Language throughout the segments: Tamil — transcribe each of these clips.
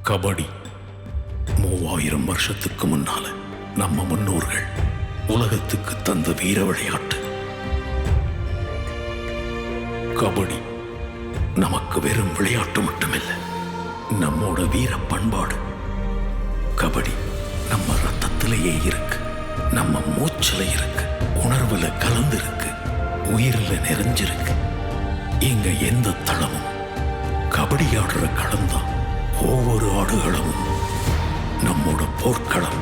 கபடி 3000 வருஷத்துக்கு முன்னால நம்ம முன்னோர்கள் உலகத்துக்கு தந்த வீர விளையாட்டு. கபடி நமக்கு வெறும் விளையாட்டு மட்டுமில்ல, நம்மோட வீர பண்பாடு. கபடி நம்ம ரத்தத்திலேயே இருக்கு, நம்ம மூச்சுல இருக்கு, உணர்வுல கலந்து இருக்கு, உயிரில நிறைஞ்சிருக்கு. இங்க எந்த தளமும் கபடி ஆடுற களம்தான். ஒவ்வொரு ஆடுகளமும் நம்மோட போர்க்களம்.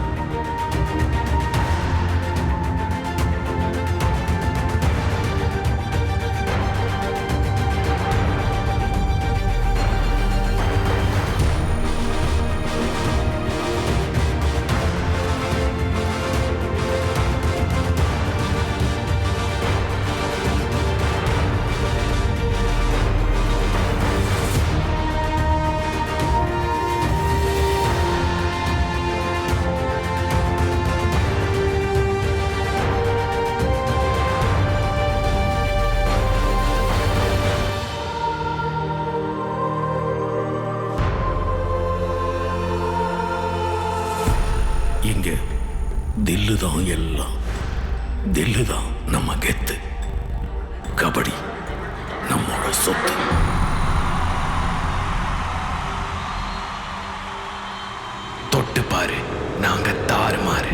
இங்க தில்லுதான் எல்லாம், தில்லுதான் நம்ம கெத்து. கபடி நம்மோட சொத்து. தொட்டு பாரு, நாங்க தாறுமாறு.